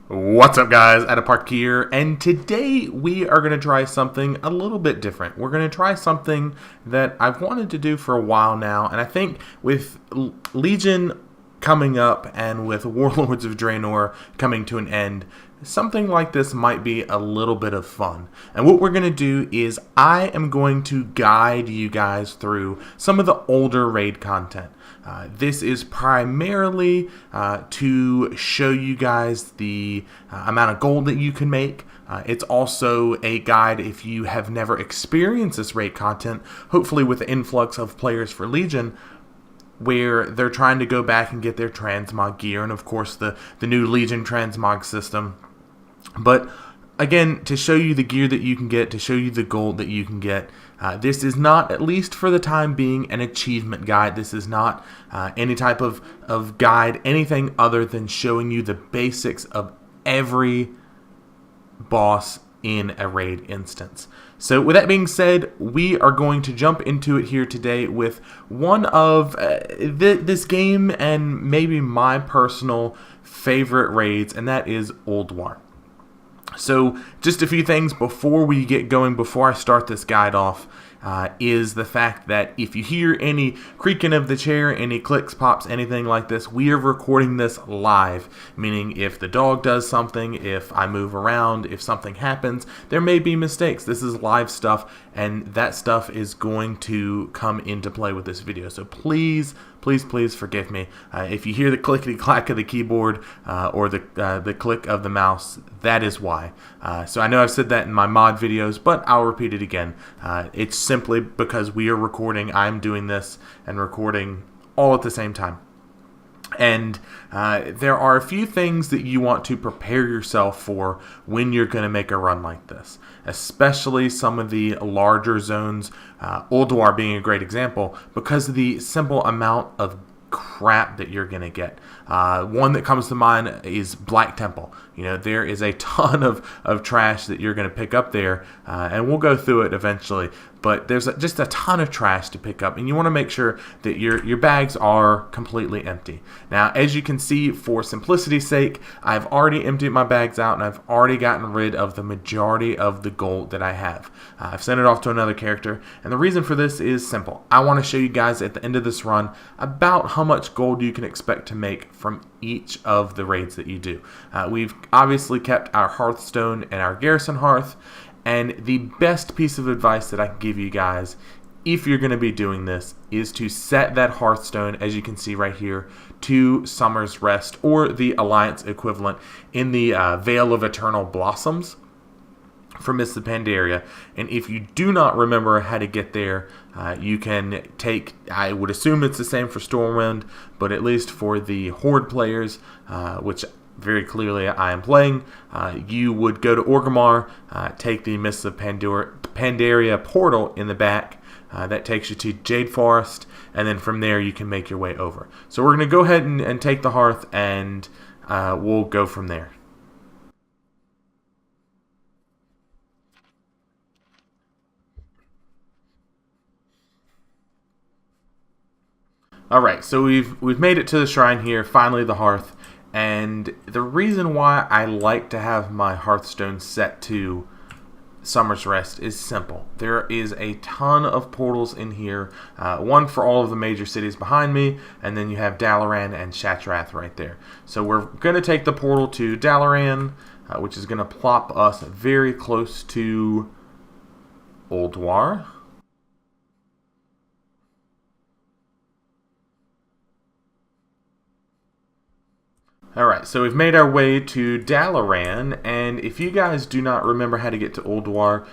What's up, guys? Atapark here, and today we are going to try something a little bit different. We're going to try something that I've wanted to do for a while now, and I think with Legion coming up and with Warlords of Draenor coming to an end, something like this might be a little bit of fun. And what we're going to do is I am going to guide you guys through some of the older raid content. This is primarily to show you guys the amount of gold that you can make. It's also a guide if you have never experienced this raid content, hopefully with the influx of players for Legion, where they're trying to go back and get their transmog gear, and of course the new Legion transmog system. But again, to show you the gear that you can get, to show you the gold that you can get. This is not, at least for the time being, an achievement guide. This is not any type of guide, anything other than showing you the basics of every boss in a raid instance. So with that being said, we are going to jump into it here today with one of this game and maybe my personal favorite raids, and that is Ulduar. So just a few things before we get going, before I start this guide off, is the fact that if you hear any creaking of the chair, any clicks, pops, anything like this, we are recording this live, meaning if the dog does something, if I move around, if something happens, there may be mistakes. This is live stuff, and that stuff is going to come into play with this video. So please forgive me. If you hear the clickety-clack of the keyboard or the click of the mouse, that is why. So I know I've said that in my mod videos, but I'll repeat it again. It's simply because we are recording. I'm doing this and recording all at the same time. And there are a few things that you want to prepare yourself for when you're going to make a run like this, especially some of the larger zones, Ulduar being a great example, because of the simple amount of crap that you're going to get. One that comes to mind is Black Temple. You know, there is a ton of trash that you're going to pick up there, and we'll go through it eventually. But there's just a ton of trash to pick up, and you want to make sure that your bags are completely empty. Now, as you can see, for simplicity's sake, I've already emptied my bags out, and I've already gotten rid of the majority of the gold that I have. I've sent it off to another character, and the reason for this is simple. I want to show you guys at the end of this run about how much gold you can expect to make from each of the raids that you do. We've obviously kept our Hearthstone and our Garrison Hearth, and the best piece of advice that I can give you guys, if you're going to be doing this, is to set that Hearthstone, as you can see right here, to Summer's Rest, or the Alliance equivalent, in the Vale of Eternal Blossoms for Mists of Pandaria. And if you do not remember how to get there, you can take, I would assume it's the same for Stormwind, but at least for the Horde players, which very clearly I am playing, you would go to Orgrimmar, take the Mists of Pandaria portal in the back, that takes you to Jade Forest, and then from there you can make your way over. So we're going to go ahead and take the Hearth, and we'll go from there. Alright, so we've made it to the shrine here, finally the Hearth, and the reason why I like to have my Hearthstone set to Summer's Rest is simple. There is a ton of portals in here, one for all of the major cities behind me, and then you have Dalaran and Shattrath right there. So we're going to take the portal to Dalaran, which is going to plop us very close to Ulduar. Alright, so we've made our way to Dalaran, and if you guys do not remember how to get to Ulduar,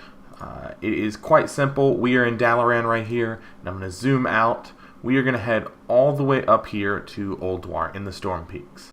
it is quite simple. We are in Dalaran right here, and I'm going to zoom out. We are going to head all the way up here to Ulduar in the Storm Peaks.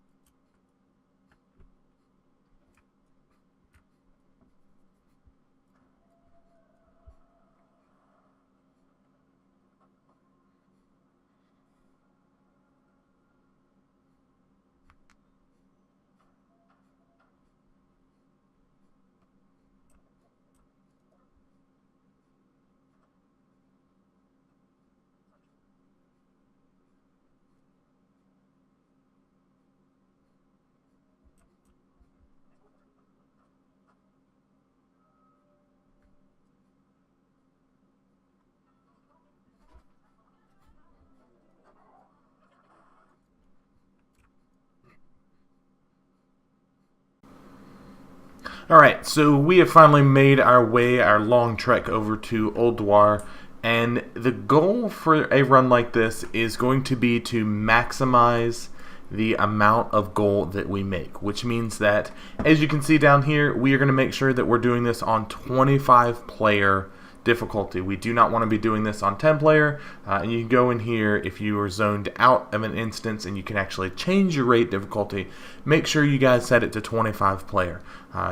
Alright, so we have finally made our way, our long trek over to Ulduar, and the goal for a run like this is going to be to maximize the amount of gold that we make, which means that, as you can see down here, we are going to make sure that we're doing this on 25 player difficulty. We do not want to be doing this on 10 player, and you can go in here if you are zoned out of an instance and you can actually change your raid difficulty. Make sure you guys set it to 25 player.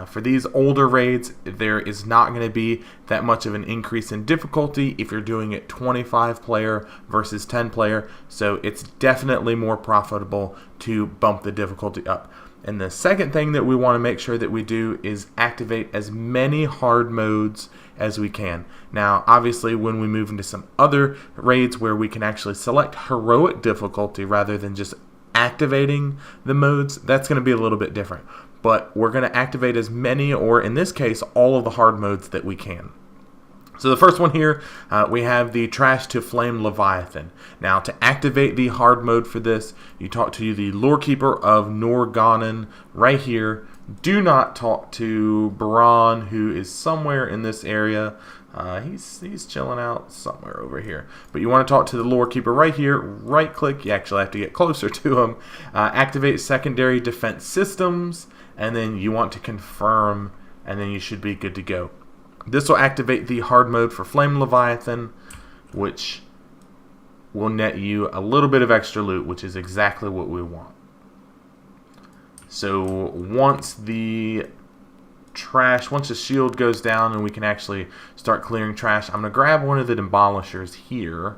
For these older raids, there is not going to be that much of an increase in difficulty if you're doing it 25 player versus 10 player, so it's definitely more profitable to bump the difficulty up. And the second thing that we want to make sure that we do is activate as many hard modes as we can. Now, obviously, when we move into some other raids where we can actually select heroic difficulty rather than just activating the modes, that's going to be a little bit different. But we're going to activate as many, or in this case, all of the hard modes that we can. So the first one here, we have the Trash to Flame Leviathan. Now, to activate the hard mode for this, you talk to the Lore Keeper of Norganon right here. Do not talk to Baron, who is somewhere in this area. He's chilling out somewhere over here. But you want to talk to the Lore Keeper right here. Right click. You actually have to get closer to him. Activate secondary defense systems, and then you want to confirm, and then you should be good to go. This will activate the hard mode for Flame Leviathan, which will net you a little bit of extra loot, which is exactly what we want. So once the shield goes down and we can actually start clearing trash, I'm going to grab one of the demolishers here.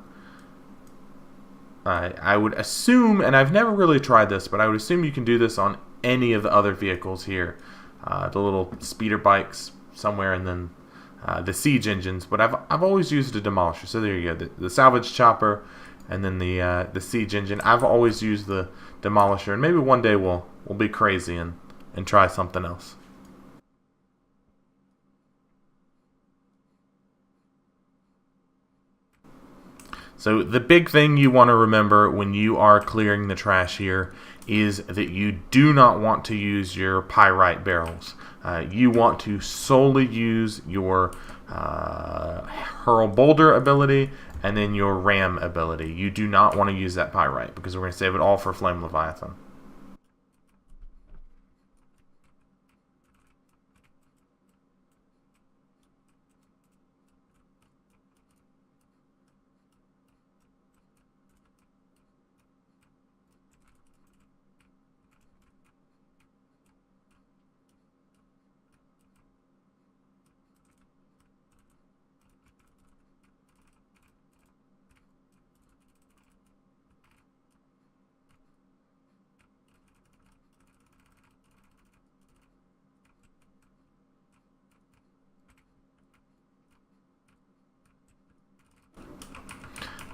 I would assume, and I've never really tried this, but I would assume you can do this on any of the other vehicles here. The little speeder bikes somewhere, and then the siege engines, but I've always used a demolisher. So there you go, the salvage chopper, and then the siege engine. I've always used the demolisher, and maybe one day we'll be crazy and try something else. So the big thing you want to remember when you are clearing the trash here is that you do not want to use your pyrite barrels. You want to solely use your hurl boulder ability and then your ram ability. You do not want to use that pyrite because we're going to save it all for Flame Leviathan.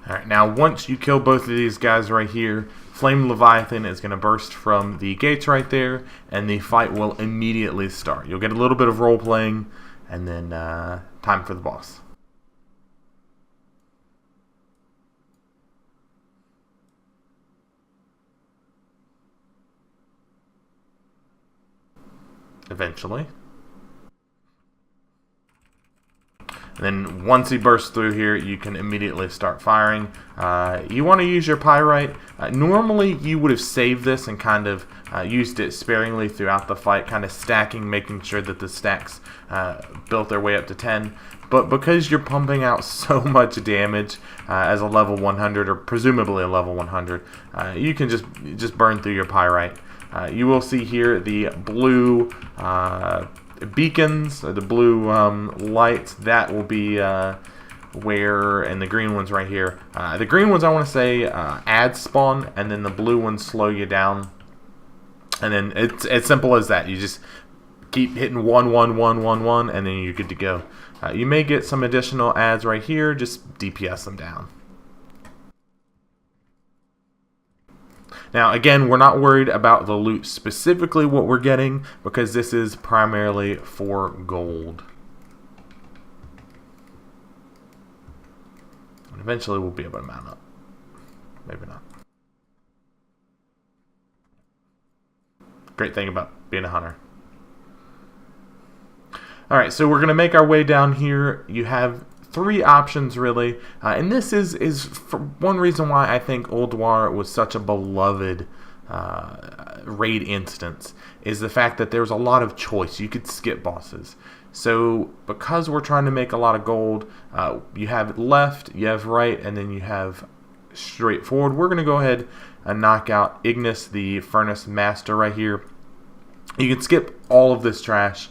Alright, now once you kill both of these guys right here, Flame Leviathan is going to burst from the gates right there, and the fight will immediately start. You'll get a little bit of role-playing, and then time for the boss. Eventually. And then once he bursts through here, you can immediately start firing. You want to use your pyrite. Normally, you would have saved this and kind of used it sparingly throughout the fight, kind of stacking, making sure that the stacks built their way up to 10. But because you're pumping out so much damage as a level 100, or presumably a level 100, you can just burn through your pyrite. You will see here the blue beacons, or the blue lights. That will be where, and the green ones right here. The green ones, I want to say, add spawn, and then the blue ones slow you down. And then it's as simple as that. You just keep hitting 1, 1, 1, 1, 1, and then you're good to go. You may get some additional adds right here. Just DPS them down. Now, again, we're not worried about the loot specifically what we're getting, because this is primarily for gold. And eventually we'll be able to mount up. Maybe not. Great thing about being a hunter. Alright, so we're going to make our way down here. You have three options, really. And this is for one reason why I think Ulduar was such a beloved raid instance, is the fact that there's a lot of choice. You could skip bosses. So because we're trying to make a lot of gold, you have left, you have right, and then you have straight forward. We're going to go ahead and knock out Ignis, the Furnace Master, right here. You can skip all of this trash.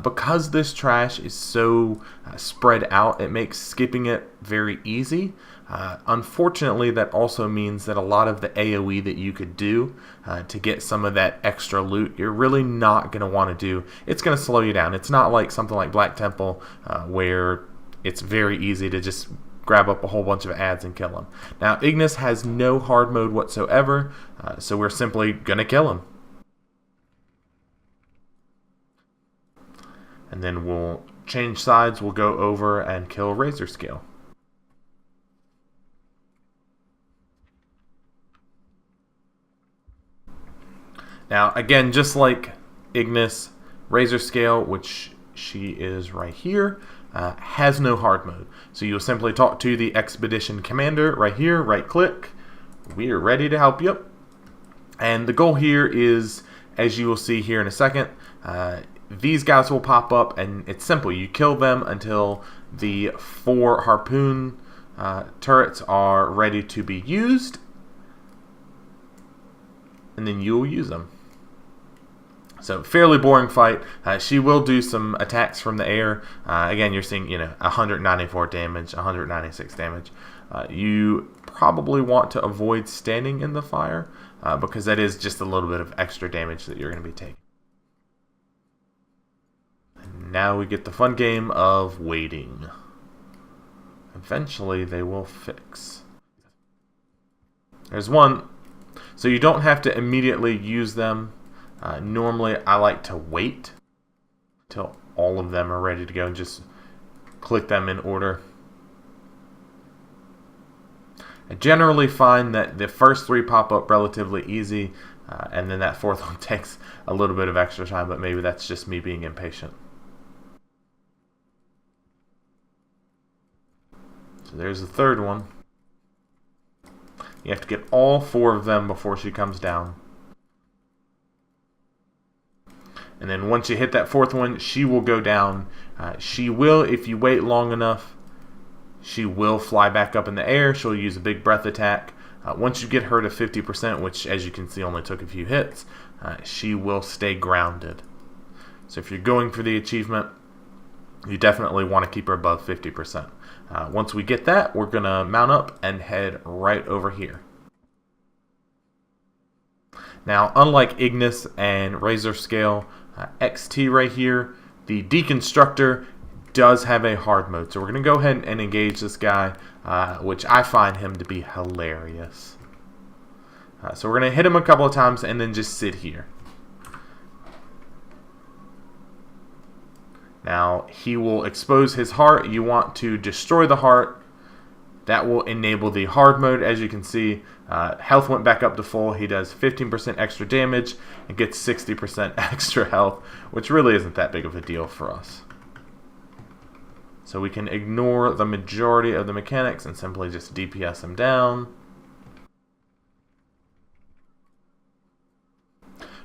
Because this trash is so spread out, it makes skipping it very easy. Unfortunately, that also means that a lot of the AoE that you could do to get some of that extra loot, you're really not going to want to do. It's going to slow you down. It's not like something like Black Temple where it's very easy to just grab up a whole bunch of ads and kill them. Now, Ignis has no hard mode whatsoever, so we're simply going to kill him. And then we'll change sides, we'll go over and kill Razor Scale. Now, again, just like Ignis, Razor Scale, which she is right here, has no hard mode. So you'll simply talk to the Expedition Commander right here, right click. We are ready to help you. And the goal here is, as you will see here in a second, these guys will pop up, and it's simple. You kill them until the 4 harpoon turrets are ready to be used, and then you will use them. So, fairly boring fight. She will do some attacks from the air. Again, you're seeing 194 damage, 196 damage. You probably want to avoid standing in the fire because that is just a little bit of extra damage that you're going to be taking. Now we get the fun game of waiting. Eventually they will fix. There's one. So you don't have to immediately use them. Normally I like to wait till all of them are ready to go and just click them in order. I generally find that the first 3 pop up relatively easy, and then that 4th one takes a little bit of extra time, but maybe that's just me being impatient. So there's the 3rd one. You have to get all 4 of them before she comes down. And then once you hit that 4th one, she will go down. She will, if you wait long enough, she will fly back up in the air. She'll use a big breath attack. Once you get her to 50%, which as you can see only took a few hits, she will stay grounded. So if you're going for the achievement, you definitely want to keep her above 50%. Once we get that, we're going to mount up and head right over here. Now, unlike Ignis and Razor Scale, XT right here, the Deconstructor does have a hard mode. So we're going to go ahead and engage this guy, which I find him to be hilarious. So we're going to hit him a couple of times and then just sit here. Now, he will expose his heart. You want to destroy the heart. That will enable the hard mode. As you can see, health went back up to full. He does 15% extra damage and gets 60% extra health, which really isn't that big of a deal for us. So we can ignore the majority of the mechanics and simply just DPS him down.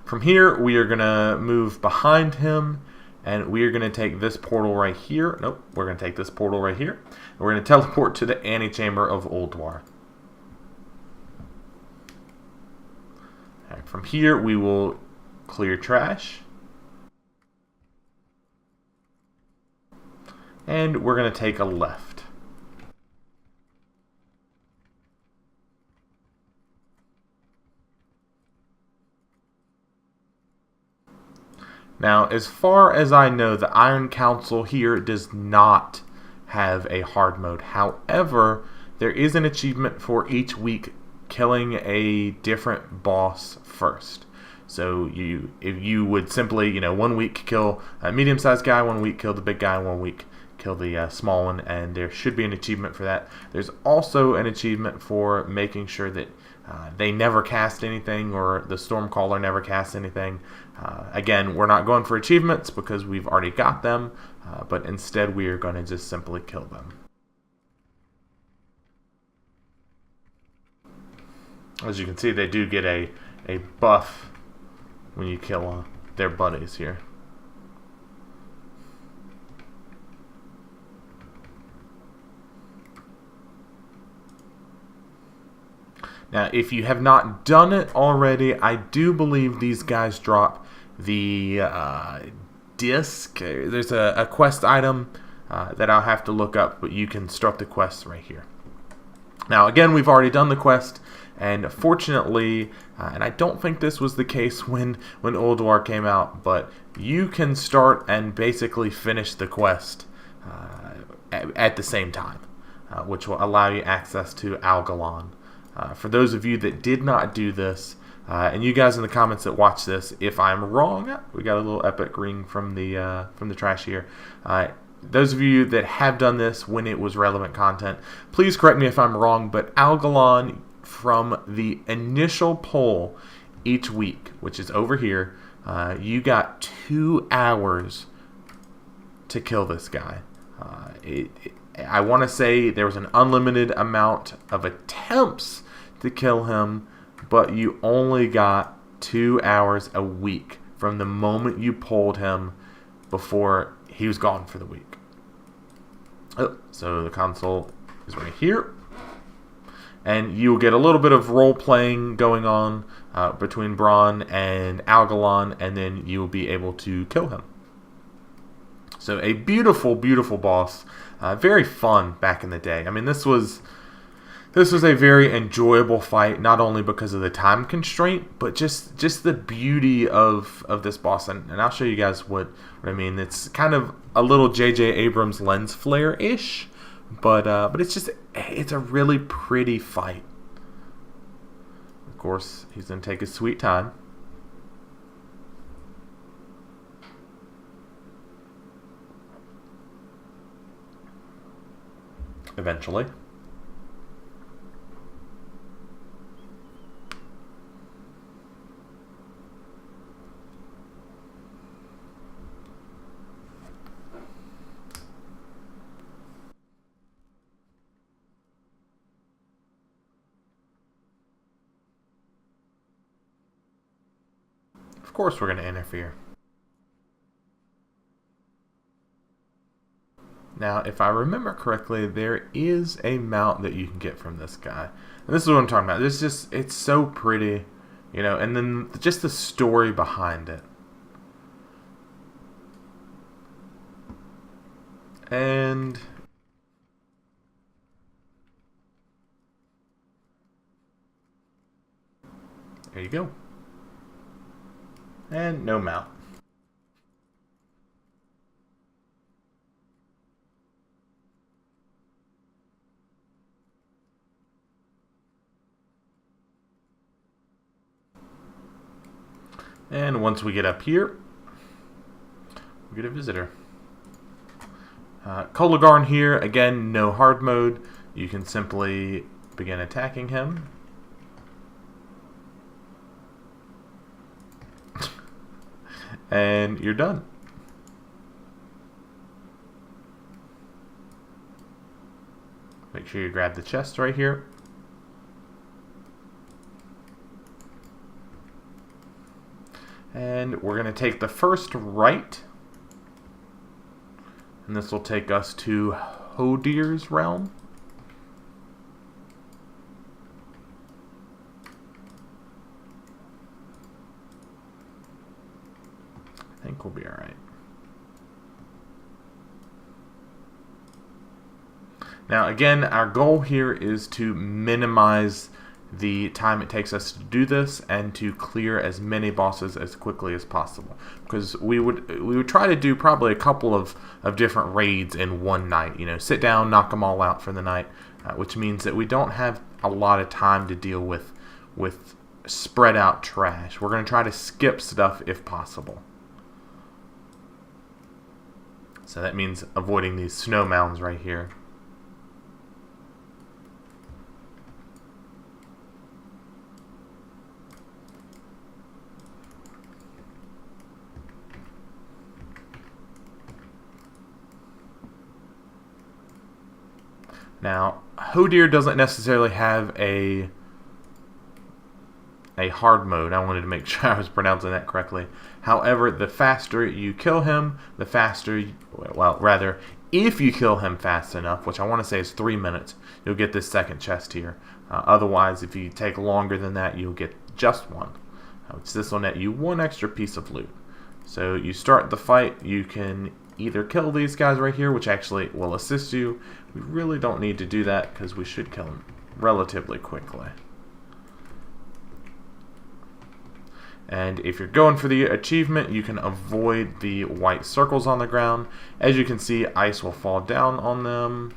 From here, we are going to move behind him. And we are going to take this portal right here. Nope, we're going to take this portal right here. And we're going to teleport to the Antechamber of Ulduar. Right, from here, we will clear trash. And we're going to take a left. Now, as far as I know, the Iron Council here does not have a hard mode. However, there is an achievement for each week killing a different boss first. So if you would simply, 1 week kill a medium-sized guy, 1 week kill the big guy, 1 week kill the small one, and there should be an achievement for that. There's also an achievement for making sure that They never cast anything, or the Stormcaller never casts anything. Again, we're not going for achievements because we've already got them, but instead we are going to just simply kill them. As you can see, they do get a buff when you kill their buddies here. Now, if you have not done it already, I do believe these guys drop the disc. There's a quest item that I'll have to look up, but you can start the quest right here. Now, again, we've already done the quest, and fortunately, and I don't think this was the case when Ulduar came out, but you can start and basically finish the quest at the same time, which will allow you access to Algalon. For those of you that did not do this, and you guys in the comments that watch this, if I'm wrong, we got a little epic ring from the trash here. Those of you that have done this when it was relevant content, please correct me if I'm wrong, but Algalon, from the initial poll each week, which is over here, you got 2 hours to kill this guy. I want to say there was an unlimited amount of attempts to kill him, but you only got 2 hours a week from the moment you pulled him before he was gone for the week. Oh, so the console is right here. And you'll get a little bit of role-playing going on between Braun and Algalon, and then you'll be able to kill him. So a beautiful, beautiful boss. Very fun back in the day. I mean, this was a very enjoyable fight, not only because of the time constraint, but just the beauty of this boss. And I'll show you guys what I mean. It's kind of a little J.J. Abrams lens flare-ish, but it's a really pretty fight. Of course, he's going to take his sweet time. Eventually. Of course we're going to interfere. Now, if I remember correctly, there is a mount that you can get from this guy. And this is what I'm talking about. It's so pretty, you know, and then just the story behind it. And there you go. And no mount. And once we get up here, we get a visitor. Kologarn here, again, no hard mode. You can simply begin attacking him. And you're done. Make sure you grab the chest right here. And we're going to take the first right. And this will take us to Hodir's realm. I think we'll be alright. Now again, our goal here is to minimize the time it takes us to do this and to clear as many bosses as quickly as possible, because we would try to do probably a couple of different raids in one night. You know, sit down, knock them all out for the night, which means that we don't have a lot of time to deal with spread out trash. We're going to try to skip stuff if possible. So that means avoiding these snow mounds right here. Now, Hodir doesn't necessarily have a hard mode. I wanted to make sure I was pronouncing that correctly. However, the faster you kill him, the faster, well, rather, if you kill him fast enough, which I want to say is 3 minutes, you'll get this second chest here. Otherwise, if you take longer than that, you'll get just one. This will net you one extra piece of loot. So you start the fight, you can either kill these guys right here, which actually will assist you. We really don't need to do that because we should kill them relatively quickly. And if you're going for the achievement, you can avoid the white circles on the ground. As you can see, ice will fall down on them.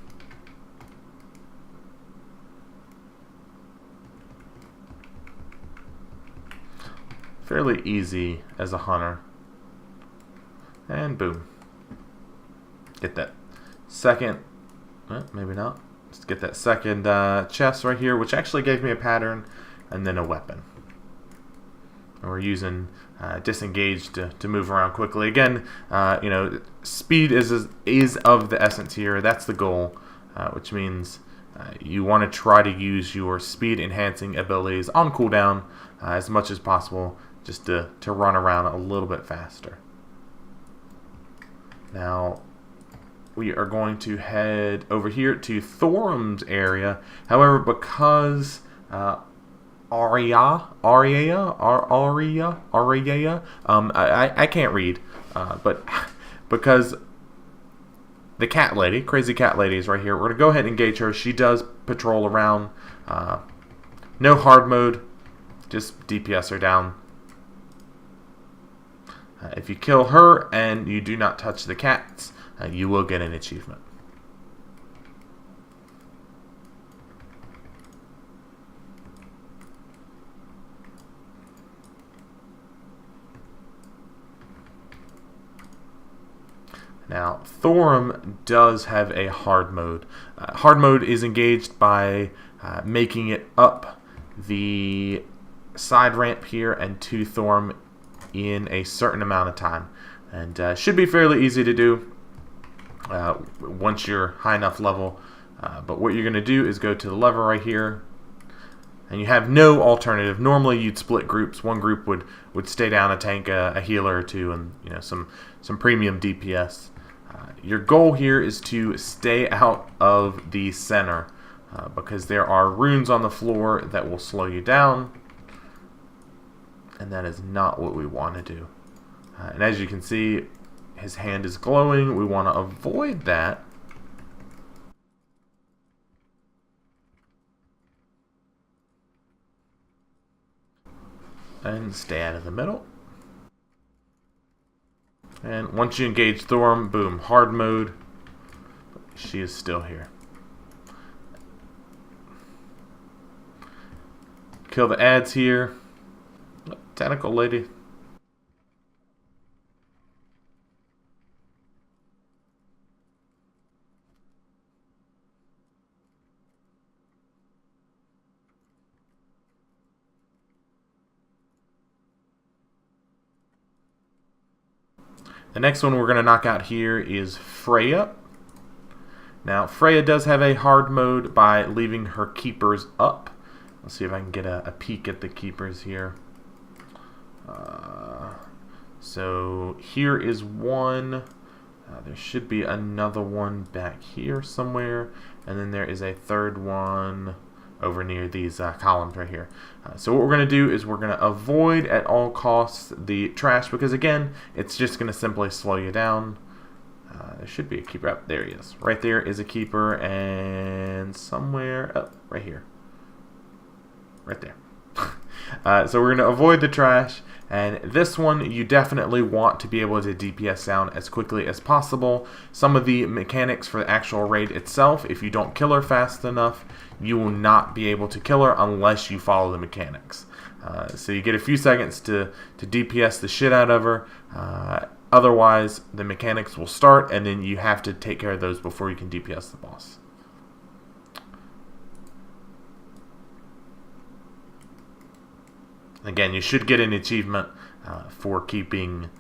Fairly easy as a hunter. And boom. Get that second, maybe not. Let's get that second chest right here, which actually gave me a pattern and then a weapon. And we're using disengage to move around quickly. Again, you know, speed is of the essence here. That's the goal, which means you want to try to use your speed enhancing abilities on cooldown as much as possible, just to run around a little bit faster. Now, we are going to head over here to Thorim's area. However, because Aria, I can't read, but because the cat lady, crazy cat lady, is right here, we're going to go ahead and engage her. She does patrol around. No hard mode, just DPS her down. If you kill her and you do not touch the cats, you will get an achievement. Now, Thorim does have a hard mode. Hard mode is engaged by making it up the side ramp here and to Thorim in a certain amount of time. And should be fairly easy to do once you're high enough level. But what you're going to do is go to the lever right here. And you have no alternative. Normally you'd split groups. One group would stay down a tank, a healer or two, and you know some premium DPS. Your goal here is to stay out of the center because there are runes on the floor that will slow you down, and that is not what we want to do. And as you can see, his hand is glowing. We want to avoid that. And stay out of the middle. And once you engage Thorim, boom, hard mode. She is still here. Kill the ads here. Tentacle lady. The next one we're going to knock out here is Freya. Now, Freya does have a hard mode by leaving her keepers up. Let's see if I can get a peek at the keepers here. So here is one. There should be another one back here somewhere. And then there is a third one over near these columns right here. So what we're going to do is we're going to avoid at all costs the trash, because again, it's just going to simply slow you down. There should be a keeper up. There he is. Right there is a keeper, and somewhere up right here. Right there. So we're going to avoid the trash, and this one you definitely want to be able to DPS down as quickly as possible. Some of the mechanics for the actual raid itself, if you don't kill her fast enough, you will not be able to kill her unless you follow the mechanics. So you get a few seconds to DPS the shit out of her. Otherwise, the mechanics will start, and then you have to take care of those before you can DPS the boss. Again, you should get an achievement for keeping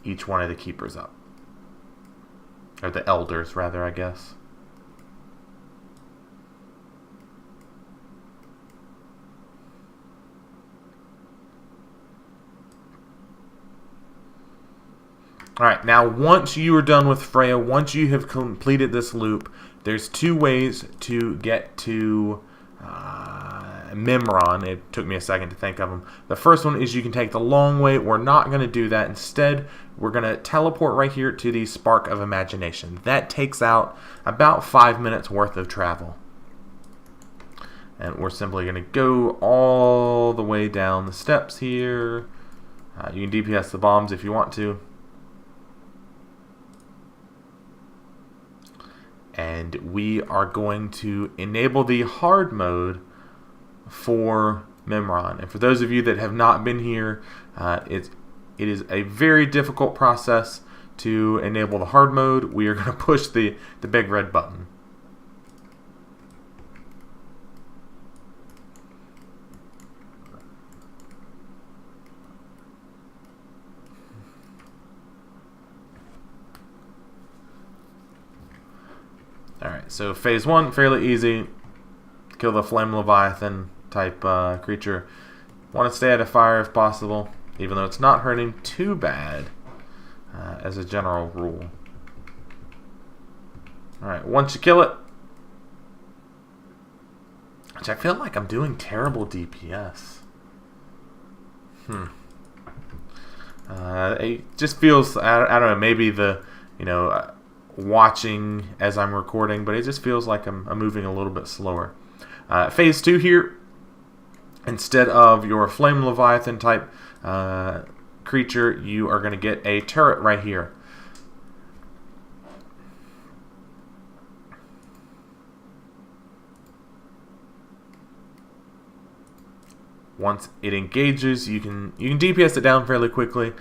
each one of the keepers up. Or the elders, rather, I guess. Alright, now once you are done with Freya, once you have completed this loop, there's two ways to get to Mimiron. It took me a second to think of them. The first one is you can take the long way. We're not going to do that. Instead, we're going to teleport right here to the Spark of Imagination. That takes out about 5 minutes worth of travel. And we're simply going to go all the way down the steps here. You can DPS the bombs if you want to. And we are going to enable the hard mode for Mimiron. And for those of you that have not been here, it is a very difficult process to enable the hard mode. We are going to push the big red button. Alright, so phase 1, fairly easy. Kill the Flame Leviathan type creature. Want to stay out of fire if possible, even though it's not hurting too bad as a general rule. Alright, once you kill it, which I feel like I'm doing terrible DPS. It just feels, I don't know, maybe the, watching as I'm recording, but it just feels like I'm moving a little bit slower. Phase 2 here, instead of your Flame Leviathan type creature, you are going to get a turret right here. Once it engages, you can DPS it down fairly quickly.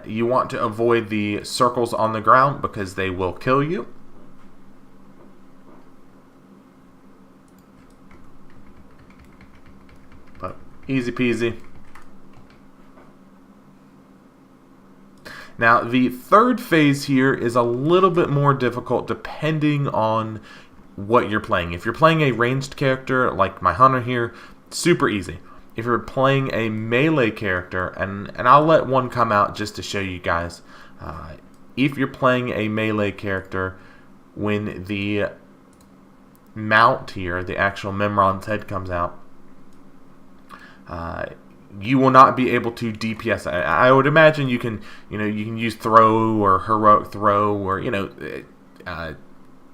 You want to avoid the circles on the ground because they will kill you. But easy peasy. Now the third phase here is a little bit more difficult depending on what you're playing. If you're playing a ranged character like my hunter here, super easy. If you're playing a melee character, and I'll let one come out just to show you guys. If you're playing a melee character, when the mount here, the actual Mimiron's head comes out, you will not be able to DPS. I would imagine you can use throw or heroic throw or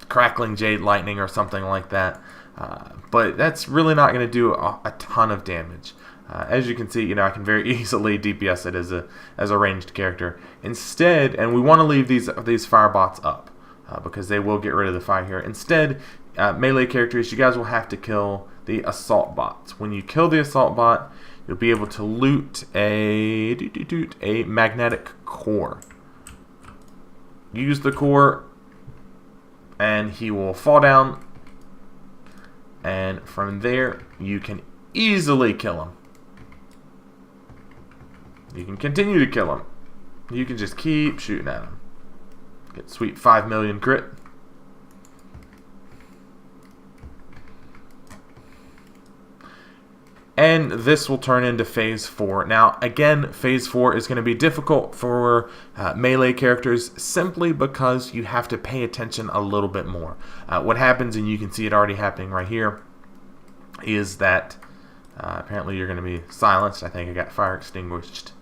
crackling jade lightning or something like that. But that's really not going to do a ton of damage. As you can see, I can very easily DPS it as a ranged character. Instead, and we want to leave these fire bots up because they will get rid of the fire here. Instead, melee characters, you guys will have to kill the assault bots. When you kill the assault bot, you'll be able to loot a magnetic core. Use the core, and he will fall down. And from there, you can easily kill him. You can continue to kill him. You can just keep shooting at him. Get sweet 5 million crit. And this will turn into phase 4. Now, again, phase 4 is going to be difficult for melee characters simply because you have to pay attention a little bit more. What happens, and you can see it already happening right here, is that apparently you're going to be silenced. I think I got fire extinguished.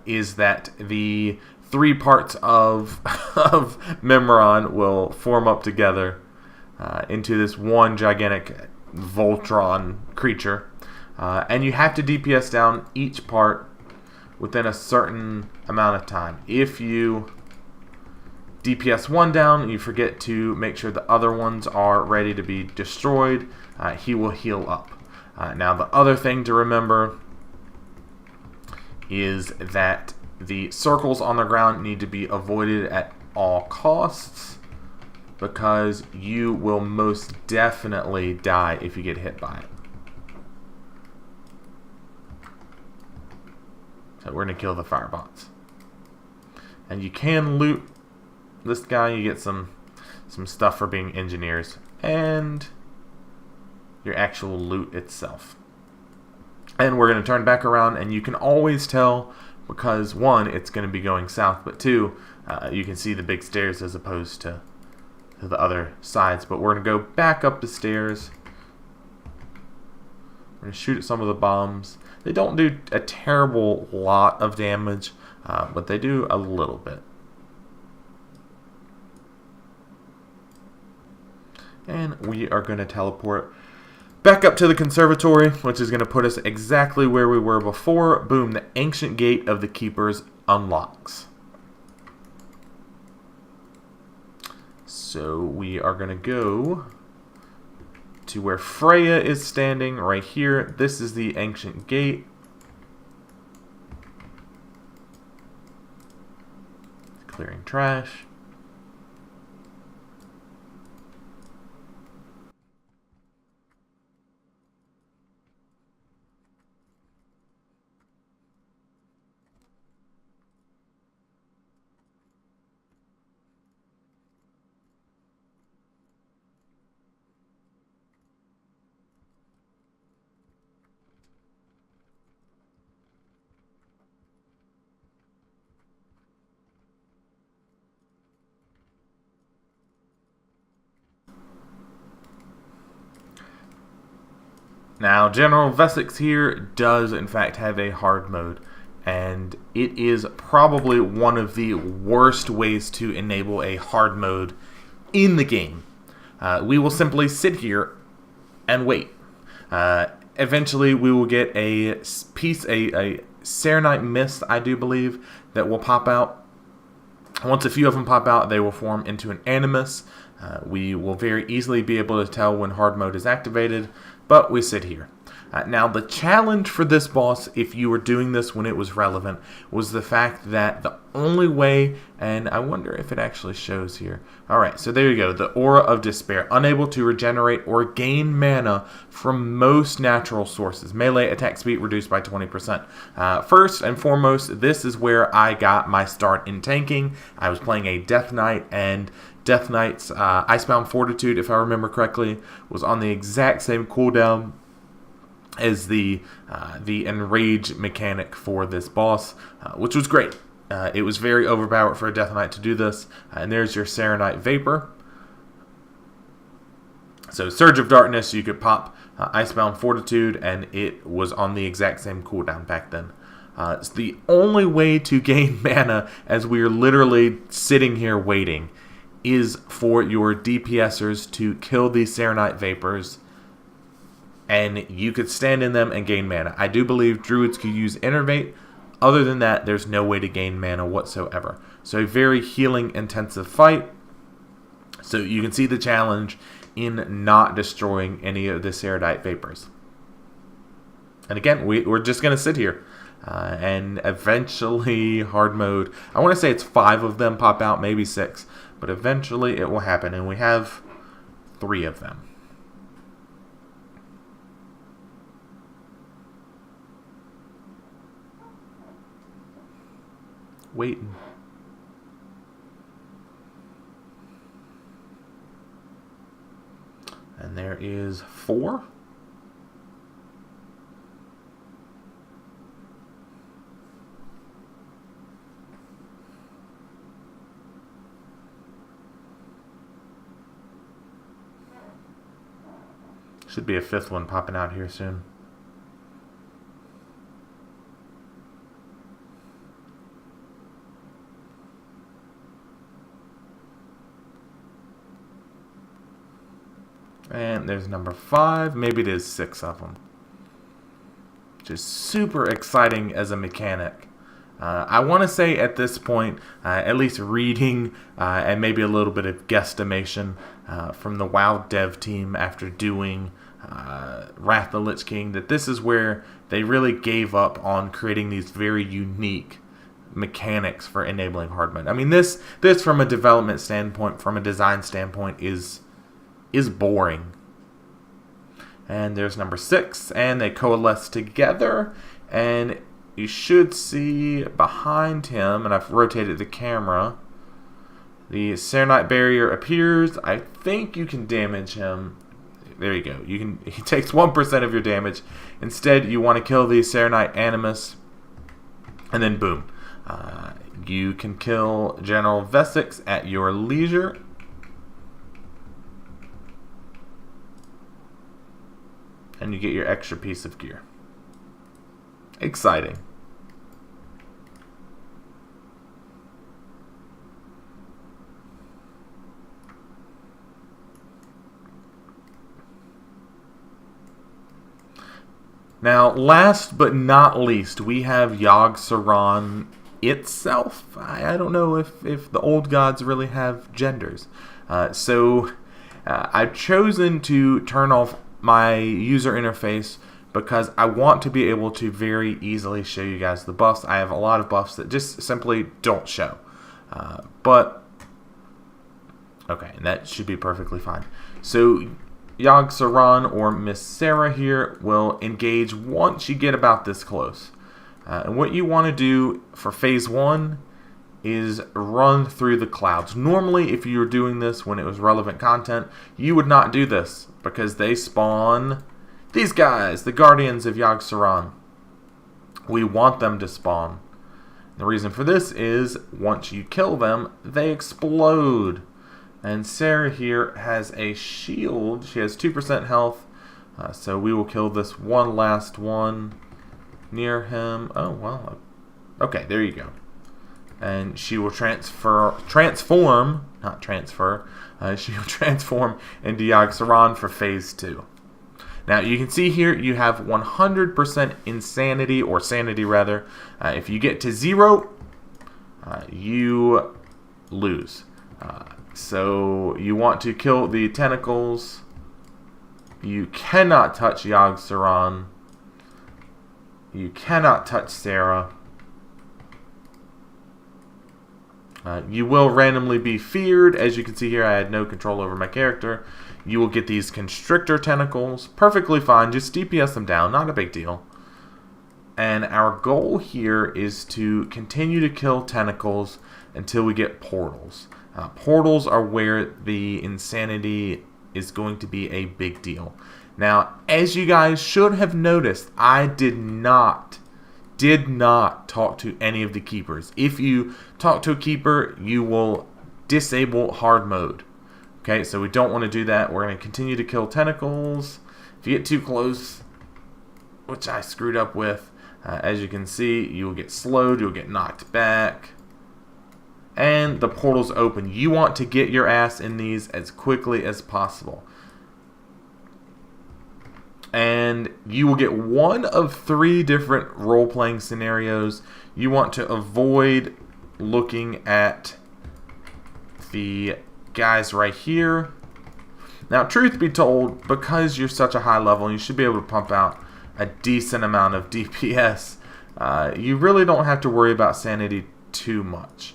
Is that the 3 parts of Mimiron will form up together into this one gigantic Voltron creature. And you have to DPS down each part within a certain amount of time. If you DPS one down, you forget to make sure the other ones are ready to be destroyed, he will heal up. Now the other thing to remember is that the circles on the ground need to be avoided at all costs because you will most definitely die if you get hit by it. So we're going to kill the firebots. And you can loot this guy. You get some stuff for being engineers. And your actual loot itself. And we're going to turn back around. And you can always tell because one, it's going to be going south, but two, you can see the big stairs as opposed to the other sides. But we're going to go back up the stairs. We're going to shoot at some of the bombs. They don't do a terrible lot of damage, but they do a little bit. And we are going to teleport back up to the conservatory, which is going to put us exactly where we were before. Boom, the ancient gate of the keepers unlocks. So we are going to go to where Freya is standing right here. This is the ancient gate. Clearing trash. Now, General Vezax here does, in fact, have a hard mode, and it is probably one of the worst ways to enable a hard mode in the game. We will simply sit here and wait. Eventually, we will get a Serenite Mist, I do believe, that will pop out. Once a few of them pop out, they will form into an Animus. We will very easily be able to tell when hard mode is activated, but we sit here. Now, the challenge for this boss, if you were doing this when it was relevant, was the fact that the only way, and I wonder if it actually shows here. Alright, so there you go, the Aura of Despair. Unable to regenerate or gain mana from most natural sources. Melee attack speed reduced by 20%. First and foremost, this is where I got my start in tanking. I was playing a Death Knight, and Death Knight's Icebound Fortitude, if I remember correctly, was on the exact same cooldown as the Enrage mechanic for this boss, which was great. It was very overpowered for a Death Knight to do this. And there's your Serenite Vapor. So Surge of Darkness, you could pop Icebound Fortitude, and it was on the exact same cooldown back then. It's the only way to gain mana, as we are literally sitting here waiting, is for your DPSers to kill these Serenite Vapors, and you could stand in them and gain mana. I do believe Druids could use Innervate. Other than that, there's no way to gain mana whatsoever. So a very healing intensive fight. So you can see the challenge in not destroying any of the Serenite Vapors. And again, we're just going to sit here. And eventually, hard mode, I want to say it's 5 of them pop out, maybe 6. But eventually it will happen, and we have 3 of them. Waiting. And there is 4. Should be a 5th one popping out here soon. And there's number 5. Maybe it is 6 of them. Which is super exciting as a mechanic. I want to say at this point, at least reading and maybe a little bit of guesstimation from the WoW dev team after doing Wrath of the Lich King, that this is where they really gave up on creating these very unique mechanics for enabling hard mode. I mean, this from a development standpoint, from a design standpoint, is boring. And there's number 6, and they coalesce together, and you should see behind him, and I've rotated the camera, the Serenite barrier appears. I think you can damage him. There you go. He takes 1% of your damage. Instead, you want to kill the Serenite Animus, and then boom. You can kill General Vezax at your leisure. And you get your extra piece of gear. Exciting. Now, last but not least, we have Yogg-Saron itself. I don't know if the old gods really have genders. I've chosen to turn off my user interface because I want to be able to very easily show you guys the buffs. I have a lot of buffs that just simply don't show. Okay, and that should be perfectly fine. So Yogg-Saron or Miss Sarah here will engage once you get about this close. And what you want to do for phase 1 is run through the clouds. Normally, if you were doing this when it was relevant content, you would not do this because they spawn these guys, the Guardians of Yogg-Saron. We want them to spawn. The reason for this is once you kill them, they explode. And Sarah here has a shield. She has 2% health. So we will kill this one last one near him. Oh, well. Okay, there you go. And she will transform into Yogg-Saron for phase 2. Now, you can see here you have 100% insanity, or sanity rather. If you get to 0, you lose. So you want to kill the tentacles. You cannot touch Yogg-Saron. You cannot touch Sarah. You will randomly be feared. As you can see here, I had no control over my character. You will get these constrictor tentacles. Perfectly fine. Just DPS them down. Not a big deal. And our goal here is to continue to kill tentacles until we get portals. Portals are where the insanity is going to be a big deal. Now, as you guys should have noticed, I did not talk to any of the keepers. If you talk to a keeper, you will disable hard mode. Okay, so we don't want to do that. We're going to continue to kill tentacles. If you get too close, which I screwed up with, as you can see, you will get slowed, you'll get knocked back. And the portals open. You want to get your ass in these as quickly as possible. And you will get one of 3 different role-playing scenarios. You want to avoid looking at the guys right here. Now, truth be told, because you're such a high level, you should be able to pump out a decent amount of DPS. You really don't have to worry about sanity too much.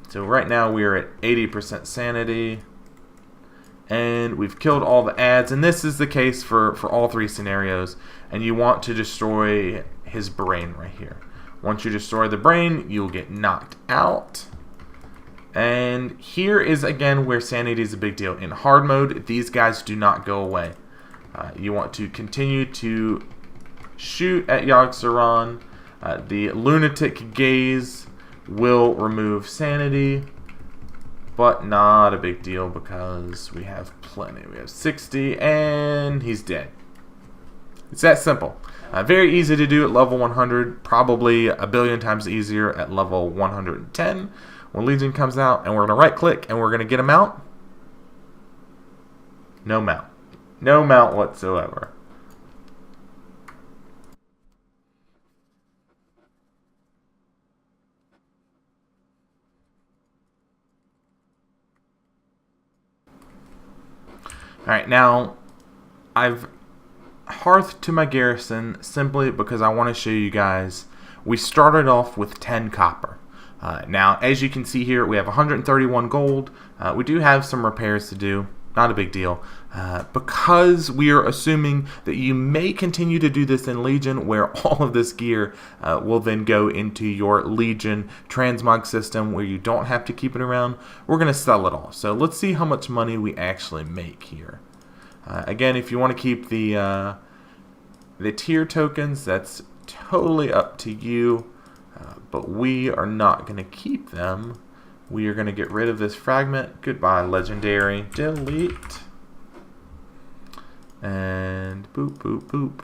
So right now we are at 80% sanity. And we've killed all the ads. And this is the case for all 3 scenarios. And you want to destroy his brain right here. Once you destroy the brain, you'll get knocked out. And here is again where sanity is a big deal. In hard mode, these guys do not go away. You want to continue to shoot at Yogg-Saron. The lunatic gaze will remove sanity, but not a big deal because we have plenty. We have 60 and he's dead. It's that simple. Very easy to do at level 100, probably a billion times easier at level 110 when Legion comes out. And we're going to right click and we're going to get a mount. No mount. No mount whatsoever. Alright, now I've hearthed to my garrison simply because I want to show you guys we started off with 10 copper. Now, as you can see here, we have 131 gold. We do have some repairs to do. Not a big deal. Because we are assuming that you may continue to do this in Legion, where all of this gear will then go into your Legion transmog system where you don't have to keep it around. We're going to sell it all. So let's see how much money we actually make here. Again, if you want to keep the tier tokens, that's totally up to you, but we are not going to keep them. We are going to get rid of this fragment. Goodbye, legendary. Delete. And boop, boop, boop.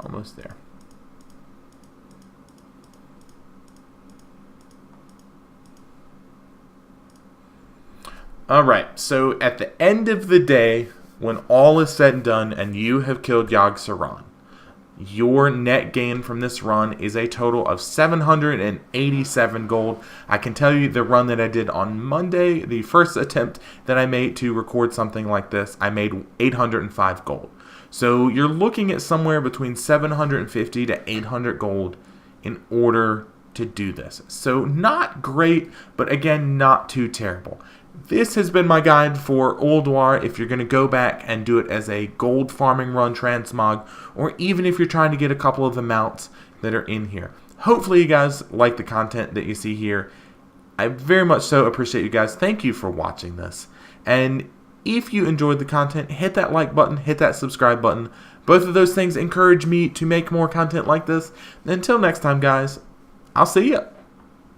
Almost there. Alright, so at the end of the day, when all is said and done and you have killed Yogg-Saron, your net gain from this run is a total of 787 gold. I can tell you the run that I did on Monday, the first attempt that I made to record something like this, I made 805 gold. So you're looking at somewhere between 750 to 800 gold in order to do this. So not great, but again, not too terrible. This has been my guide for Ulduar if you're going to go back and do it as a gold farming run transmog, or even if you're trying to get a couple of the mounts that are in here. Hopefully you guys like the content that you see here. I very much so appreciate you guys. Thank you for watching this. And if you enjoyed the content, hit that like button, hit that subscribe button. Both of those things encourage me to make more content like this. Until next time, guys, I'll see ya.